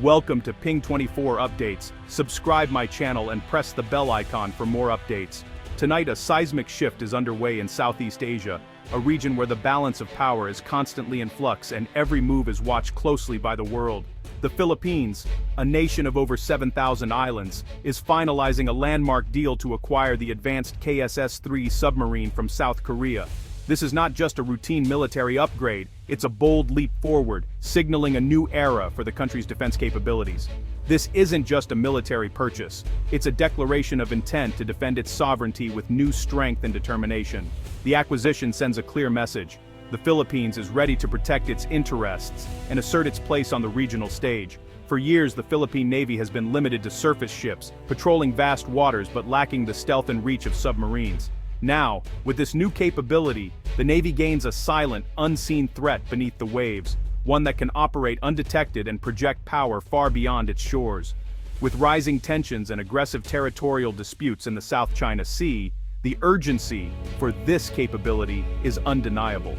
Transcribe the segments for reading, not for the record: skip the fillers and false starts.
Welcome to Ping 24 Updates. Subscribe my channel and press the bell icon for more updates. Tonight a seismic shift is underway in Southeast Asia, a region where the balance of power is constantly in flux and every move is watched closely by the world. The Philippines, a nation of over 7,000 islands, is finalizing a landmark deal to acquire the advanced KSS-III submarine from South Korea. This is not just a routine military upgrade, it's a bold leap forward, signaling a new era for the country's defense capabilities. This isn't just a military purchase, it's a declaration of intent to defend its sovereignty with new strength and determination. The acquisition sends a clear message. The Philippines is ready to protect its interests and assert its place on the regional stage. For years, the Philippine Navy has been limited to surface ships, patrolling vast waters but lacking the stealth and reach of submarines. Now, with this new capability, the Navy gains a silent, unseen threat beneath the waves, one that can operate undetected and project power far beyond its shores. With rising tensions and aggressive territorial disputes in the South China Sea, the urgency for this capability is undeniable.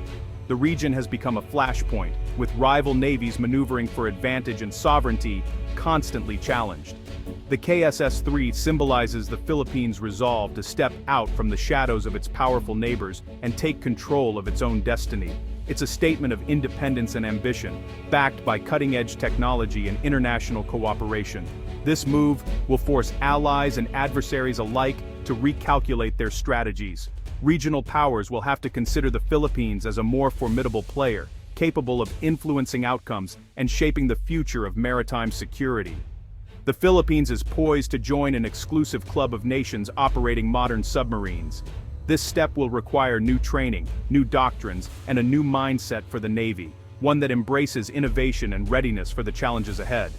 The region has become a flashpoint, with rival navies maneuvering for advantage and sovereignty constantly challenged. The KSS-III symbolizes the Philippines' resolve to step out from the shadows of its powerful neighbors and take control of its own destiny. It's a statement of independence and ambition, backed by cutting-edge technology and international cooperation. This move will force allies and adversaries alike to recalculate their strategies. Regional powers will have to consider the Philippines as a more formidable player, capable of influencing outcomes and shaping the future of maritime security. The Philippines is poised to join an exclusive club of nations operating modern submarines. This step will require new training, new doctrines, and a new mindset for the Navy, one that embraces innovation and readiness for the challenges ahead.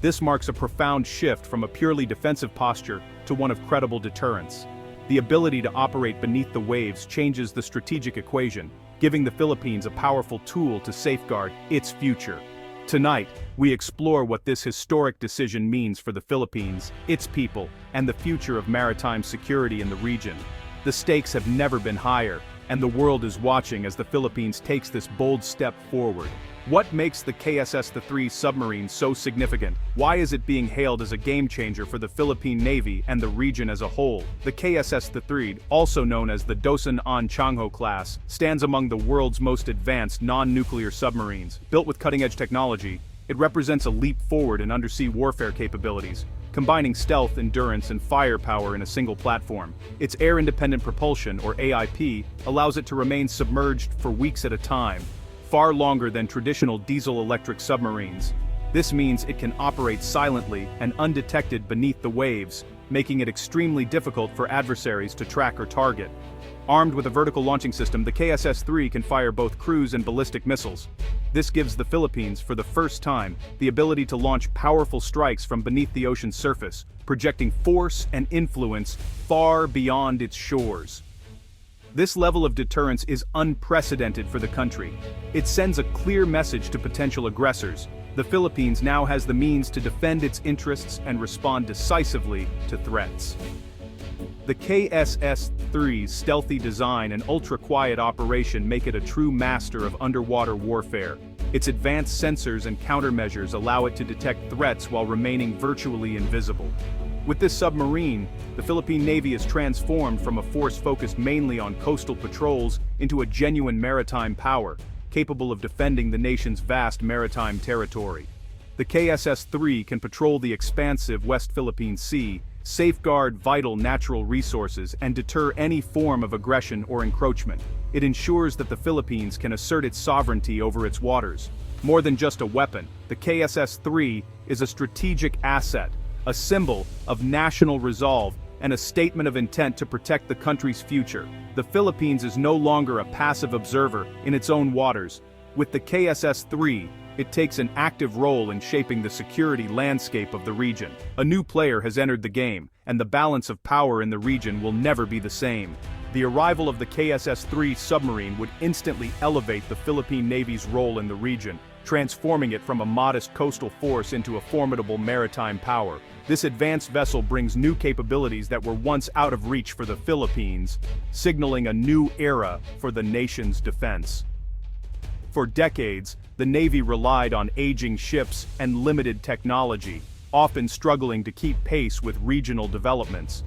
This marks a profound shift from a purely defensive posture to one of credible deterrence. The ability to operate beneath the waves changes the strategic equation, giving the Philippines a powerful tool to safeguard its future. Tonight, we explore what this historic decision means for the Philippines, its people, and the future of maritime security in the region. The stakes have never been higher, and the world is watching as the Philippines takes this bold step forward. What makes the KSS-III submarine so significant? Why is it being hailed as a game-changer for the Philippine Navy and the region as a whole? The KSS-III, also known as the Dosan An Changho class, stands among the world's most advanced non-nuclear submarines. Built with cutting-edge technology, it represents a leap forward in undersea warfare capabilities, combining stealth, endurance, and firepower in a single platform. Its air-independent propulsion, or AIP, allows it to remain submerged for weeks at a time, far longer than traditional diesel-electric submarines. This means it can operate silently and undetected beneath the waves, making it extremely difficult for adversaries to track or target. Armed with a vertical launching system, the KSS-III can fire both cruise and ballistic missiles. This gives the Philippines, for the first time, the ability to launch powerful strikes from beneath the ocean's surface, projecting force and influence far beyond its shores. This level of deterrence is unprecedented for the country. It sends a clear message to potential aggressors. The Philippines now has the means to defend its interests and respond decisively to threats. The KSS-III's stealthy design and ultra-quiet operation make it a true master of underwater warfare. Its advanced sensors and countermeasures allow it to detect threats while remaining virtually invisible. With this submarine, the Philippine Navy is transformed from a force focused mainly on coastal patrols into a genuine maritime power, capable of defending the nation's vast maritime territory. The KSS-III can patrol the expansive West Philippine Sea, safeguard vital natural resources, and deter any form of aggression or encroachment. It ensures that the Philippines can assert its sovereignty over its waters. More than just a weapon, the KSS-III is a strategic asset, a symbol of national resolve, and a statement of intent to protect the country's future. The Philippines is no longer a passive observer in its own waters. With the KSS-III, it takes an active role in shaping the security landscape of the region. A new player has entered the game, and the balance of power in the region will never be the same. The arrival of the KSS-III submarine would instantly elevate the Philippine Navy's role in the region, transforming it from a modest coastal force into a formidable maritime power. This advanced vessel brings new capabilities that were once out of reach for the Philippines, signaling a new era for the nation's defense. For decades, the Navy relied on aging ships and limited technology, often struggling to keep pace with regional developments.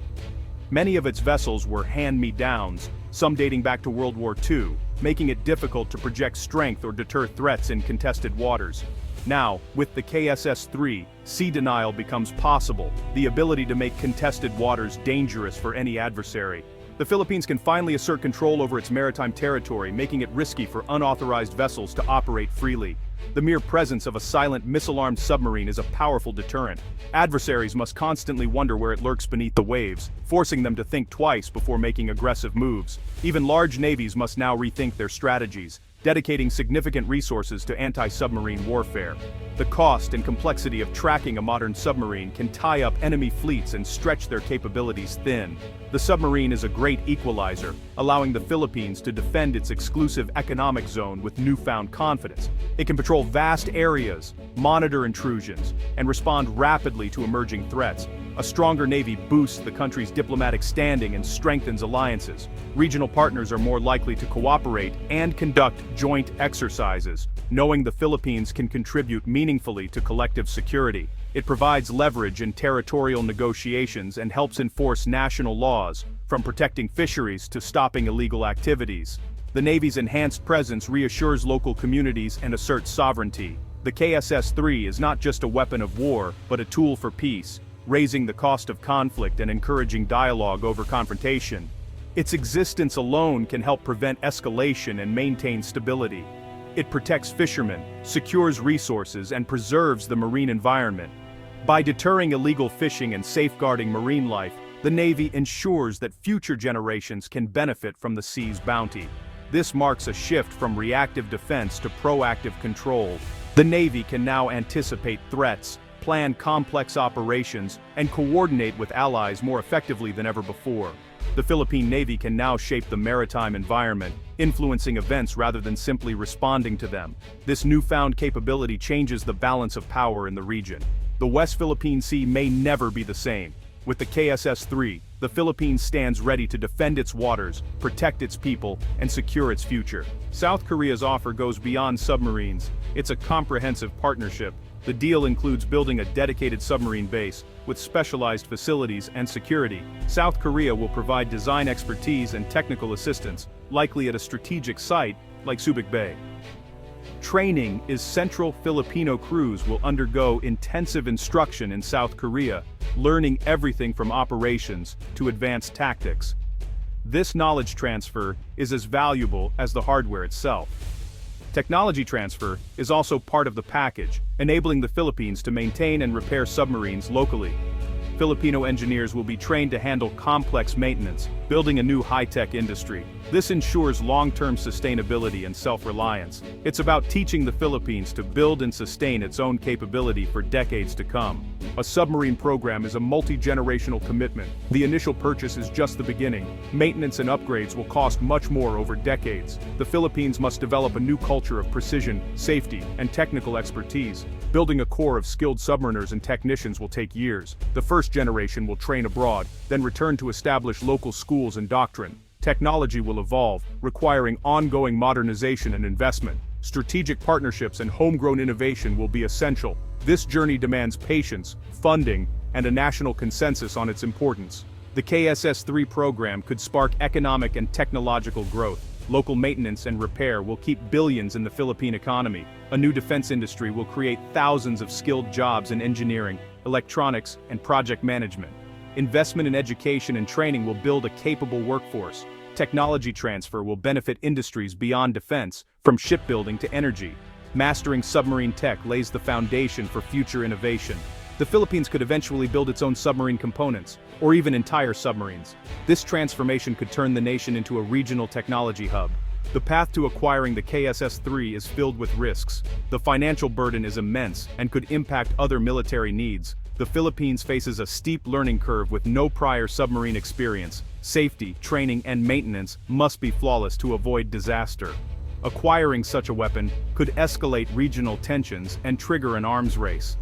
Many of its vessels were hand-me-downs, some dating back to World War II, making it difficult to project strength or deter threats in contested waters. Now, with the KSS-III, sea denial becomes possible, the ability to make contested waters dangerous for any adversary. The Philippines can finally assert control over its maritime territory, making it risky for unauthorized vessels to operate freely. The mere presence of a silent missile-armed submarine is a powerful deterrent. Adversaries must constantly wonder where it lurks beneath the waves, forcing them to think twice before making aggressive moves. Even large navies must now rethink their strategies, dedicating significant resources to anti-submarine warfare. The cost and complexity of tracking a modern submarine can tie up enemy fleets and stretch their capabilities thin. The submarine is a great equalizer, allowing the Philippines to defend its exclusive economic zone with newfound confidence. It can patrol vast areas, monitor intrusions, and respond rapidly to emerging threats. A stronger navy boosts the country's diplomatic standing and strengthens alliances. Regional partners are more likely to cooperate and conduct joint exercises, knowing the Philippines can contribute meaningfully to collective security. It provides leverage in territorial negotiations and helps enforce national laws, from protecting fisheries to stopping illegal activities. The Navy's enhanced presence reassures local communities and asserts sovereignty. The KSS-III is not just a weapon of war, but a tool for peace, raising the cost of conflict and encouraging dialogue over confrontation. Its existence alone can help prevent escalation and maintain stability. It protects fishermen, secures resources, and preserves the marine environment. By deterring illegal fishing and safeguarding marine life, the Navy ensures that future generations can benefit from the sea's bounty. This marks a shift from reactive defense to proactive control. The Navy can now anticipate threats, plan complex operations, and coordinate with allies more effectively than ever before. The Philippine Navy can now shape the maritime environment, influencing events rather than simply responding to them. This newfound capability changes the balance of power in the region. The West Philippine Sea may never be the same. With the KSS-III, the Philippines stands ready to defend its waters, protect its people, and secure its future. South Korea's offer goes beyond submarines. It's a comprehensive partnership. The deal includes building a dedicated submarine base, with specialized facilities and security. South Korea will provide design expertise and technical assistance, likely at a strategic site like Subic Bay. Training is central. Filipino crews will undergo intensive instruction in South Korea, learning everything from operations to advanced tactics. This knowledge transfer is as valuable as the hardware itself. Technology transfer is also part of the package, enabling the Philippines to maintain and repair submarines locally. Filipino engineers will be trained to handle complex maintenance, building a new high-tech industry. This ensures long-term sustainability and self-reliance. It's about teaching the Philippines to build and sustain its own capability for decades to come. A submarine program is a multi-generational commitment. The initial purchase is just the beginning. Maintenance and upgrades will cost much more over decades. The Philippines must develop a new culture of precision, safety, and technical expertise. Building a core of skilled submariners and technicians will take years. The first generation will train abroad, then return to establish local schools and doctrine. Technology will evolve, requiring ongoing modernization and investment. Strategic partnerships and homegrown innovation will be essential. This journey demands patience, funding, and a national consensus on its importance. The KSS-III program could spark economic and technological growth. Local maintenance and repair will keep billions in the Philippine economy. A new defense industry will create thousands of skilled jobs in engineering, electronics, and project management. Investment in education and training will build a capable workforce. Technology transfer will benefit industries beyond defense, from shipbuilding to energy. Mastering submarine tech lays the foundation for future innovation. The Philippines could eventually build its own submarine components, or even entire submarines. This transformation could turn the nation into a regional technology hub. The path to acquiring the KSS-III is filled with risks. The financial burden is immense and could impact other military needs. The Philippines faces a steep learning curve with no prior submarine experience. Safety, training, and maintenance must be flawless to avoid disaster. Acquiring such a weapon could escalate regional tensions and trigger an arms race.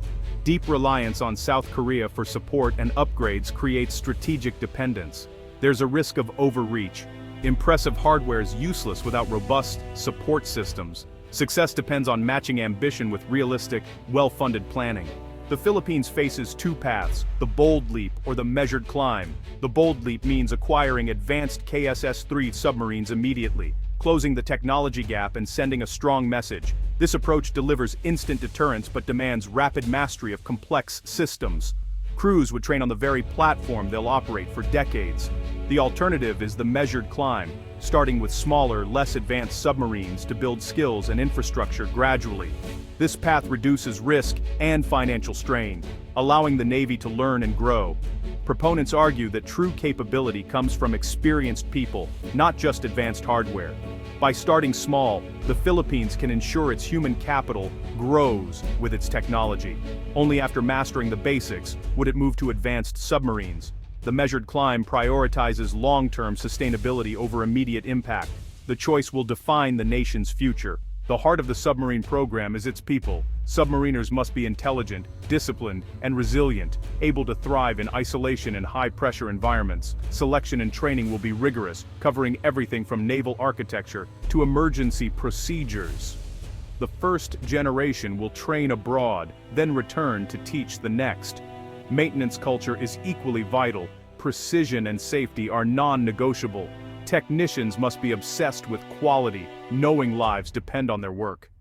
Deep reliance on South Korea for support and upgrades creates strategic dependence. There's a risk of overreach. Impressive hardware is useless without robust support systems. Success depends on matching ambition with realistic, well-funded planning. The Philippines faces two paths, the bold leap or the measured climb. The bold leap means acquiring advanced KSS-III submarines immediately, closing the technology gap and sending a strong message. This approach delivers instant deterrence but demands rapid mastery of complex systems. Crews would train on the very platform they'll operate for decades. The alternative is the measured climb, starting with smaller, less advanced submarines to build skills and infrastructure gradually. This path reduces risk and financial strain, allowing the Navy to learn and grow. Proponents argue that true capability comes from experienced people, not just advanced hardware. By starting small, the Philippines can ensure its human capital grows with its technology. Only after mastering the basics would it move to advanced submarines. The measured climb prioritizes long-term sustainability over immediate impact. The choice will define the nation's future. The heart of the submarine program is its people. Submariners must be intelligent, disciplined, and resilient, able to thrive in isolation and high-pressure environments. Selection and training will be rigorous, covering everything from naval architecture to emergency procedures. The first generation will train abroad, then return to teach the next. Maintenance culture is equally vital. Precision and safety are non-negotiable. Technicians must be obsessed with quality, knowing lives depend on their work.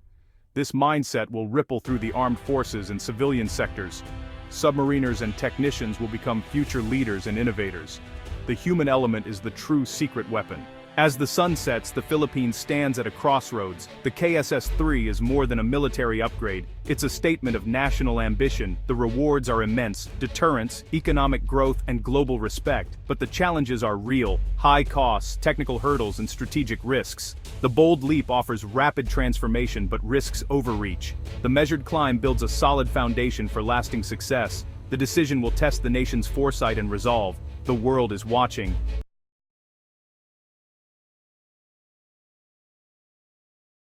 This mindset will ripple through the armed forces and civilian sectors. Submariners and technicians will become future leaders and innovators. The human element is the true secret weapon. As the sun sets, the Philippines stands at a crossroads. The KSS-III is more than a military upgrade. It's a statement of national ambition. The rewards are immense: deterrence, economic growth, and global respect. But the challenges are real: high costs, technical hurdles, and strategic risks. The bold leap offers rapid transformation but risks overreach. The measured climb builds a solid foundation for lasting success. The decision will test the nation's foresight and resolve. The world is watching.